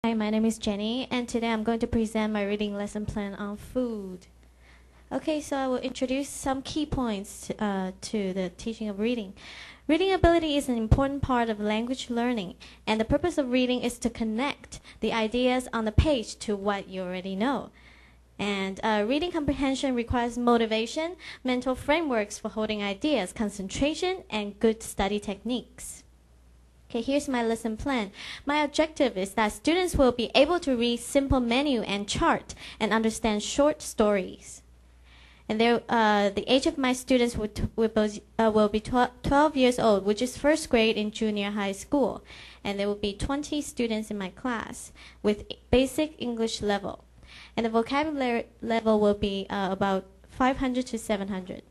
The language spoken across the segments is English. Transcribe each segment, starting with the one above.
Hi, my name is Jenny, and today I'm going to present my reading lesson plan on food. Okay, so I will introduce some key points to the teaching of reading. Reading ability is an important part of language learning, and the purpose of reading is to connect the ideas on the page to what you already know. And reading comprehension requires motivation, mental frameworks for holding ideas, concentration, and good study techniques. Okay, here's my lesson plan. My objective is that students will be able to read simple menu and chart and understand short stories. And the age of my students will be 12 years old, which is first grade in junior high school. And there will be 20 students in my class with basic English level. And the vocabulary level will be about 500 to 700.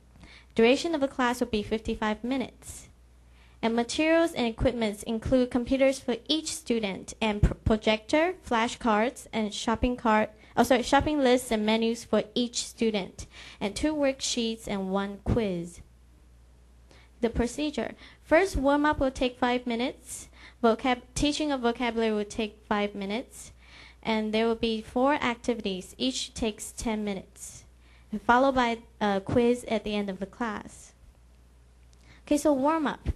Duration of the class will be 55 minutes. And materials and equipments include computers for each student and projector, flashcards, and shopping lists and menus for each student, and 2 worksheets and 1 quiz. The procedure. First, warm-up will take 5 minutes. Teaching of vocabulary will take 5 minutes. And there will be 4 activities. Each takes 10 minutes, followed by a quiz at the end of the class. Okay, so warm-up.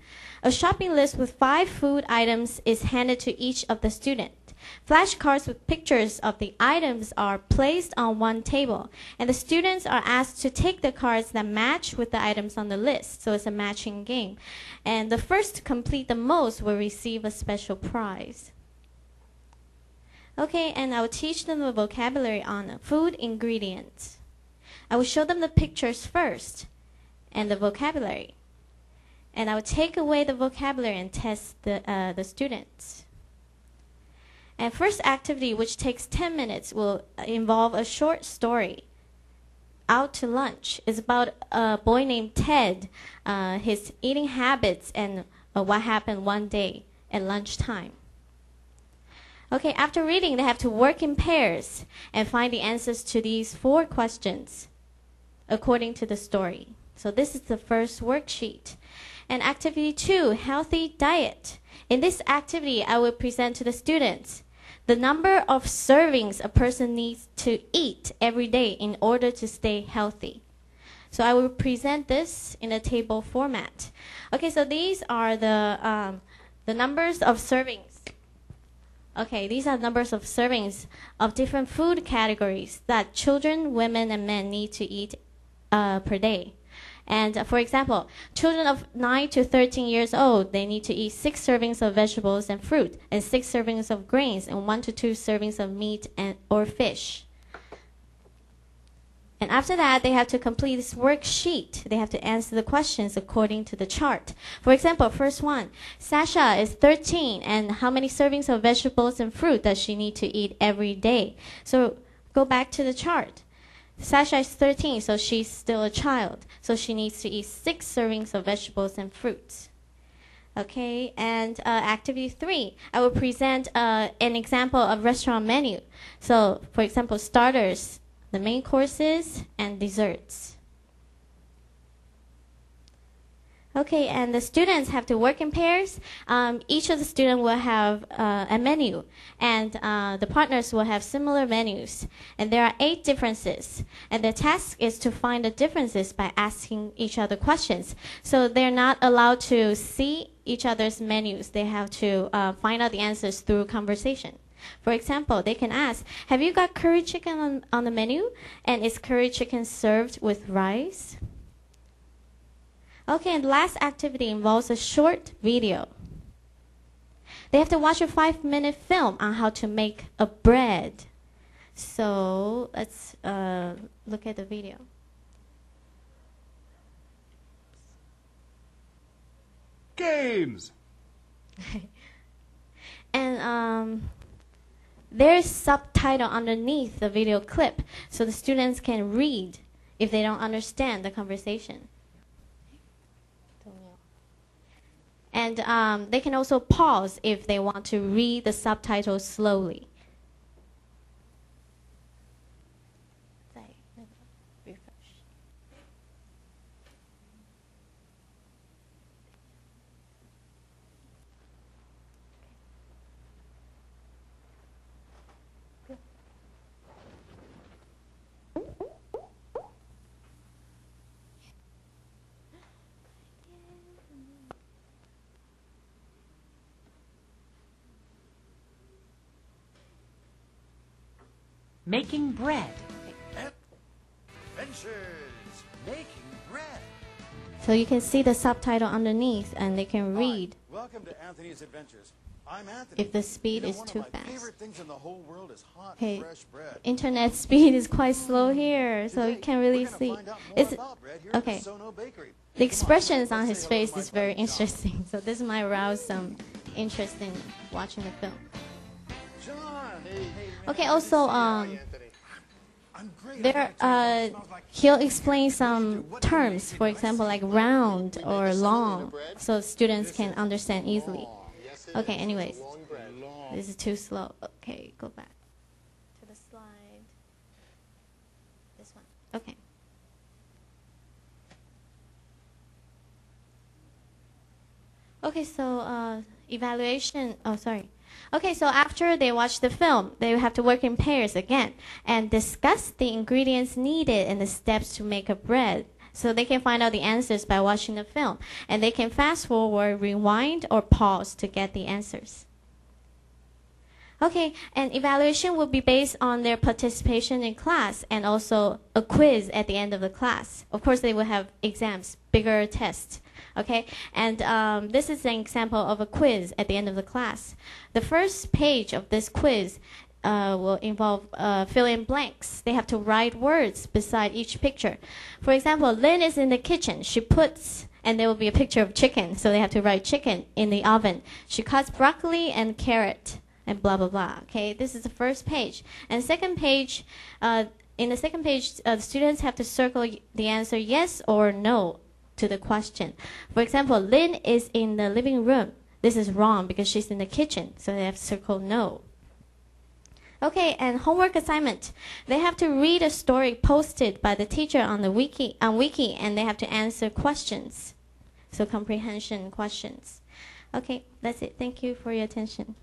A shopping list with 5 food items is handed to each of the students. Flashcards with pictures of the items are placed on one table, and the students are asked to take the cards that match with the items on the list. So it's a matching game. And the first to complete the most will receive a special prize. Okay, and I will teach them the vocabulary on food ingredients. I will show them the pictures first and the vocabulary. And I will take away the vocabulary and test the students. And first activity, which takes 10 minutes, will involve a short story. Out to Lunch is about a boy named Ted, his eating habits, and what happened one day at lunchtime. Okay, after reading, they have to work in pairs and find the answers to these 4 questions according to the story. So this is the first worksheet. And activity 2, healthy diet. In this activity, I will present to the students the number of servings a person needs to eat every day in order to stay healthy. So I will present this in a table format. Okay, so these are the numbers of servings. Okay, these are numbers of servings of different food categories that children, women, and men need to eat per day. And for example, children of 9 to 13 years old, they need to eat 6 servings of vegetables and fruit, and 6 servings of grains, and 1 to 2 servings of meat or fish. And after that, they have to complete this worksheet. They have to answer the questions according to the chart. For example, first one, Sasha is 13, and how many servings of vegetables and fruit does she need to eat every day? So go back to the chart. Sasha is 13, so she's still a child. So she needs to eat 6 servings of vegetables and fruits. Okay, and activity 3, I will present an example of restaurant menu. So, for example, starters, the main courses, and desserts. Okay, and the students have to work in pairs. Each of the students will have a menu, and the partners will have similar menus. And there are 8 differences. And the task is to find the differences by asking each other questions. So they're not allowed to see each other's menus. They have to find out the answers through conversation. For example, they can ask, have you got curry chicken on the menu? And is curry chicken served with rice? Okay, and the last activity involves a short video. They have to watch a 5-minute film on how to make a bread. So let's look at the video. Games! And there's subtitle underneath the video clip, so the students can read if they don't understand the conversation. And they can also pause if they want to read the subtitles slowly. Making bread. Adventures. Making bread. So you can see the subtitle underneath and they can read. Hi, welcome to Anthony's Adventures. I'm Anthony. If the speed is one too of my fast. favorite things in the whole world is hot, Okay, fresh bread. internet speed is quite slow here, so you can't really see. It's okay. The expressions on his face is very interesting, so this might arouse some interest in watching the film. Okay, also he'll explain some terms, for example, like round or long, so students can understand easily. Okay, anyways, this is too slow. Okay, go back to the slide. This one. Okay. Okay, so evaluation. Oh, sorry. Okay, so after they watch the film, they have to work in pairs again and discuss the ingredients needed and the steps to make a bread. So they can find out the answers by watching the film. And they can fast forward, rewind, or pause to get the answers. Okay, and evaluation will be based on their participation in class and also a quiz at the end of the class. Of course, they will have exams, bigger tests. Okay, and this is an example of a quiz at the end of the class. The first page of this quiz will involve fill in blanks. They have to write words beside each picture. For example, Lynn is in the kitchen. She puts, and there will be a picture of chicken, so they have to write chicken in the oven. She cuts broccoli and carrot, and blah, blah, blah. Okay, this is the first page. And second page, in the second page, the students have to circle the answer yes or no to the question. For example, Lynn is in the living room. This is wrong because she's in the kitchen, so they have to circle no. Okay, and homework assignment. They have to read a story posted by the teacher on the Wiki, and they have to answer questions. So comprehension questions. Okay, that's it. Thank you for your attention.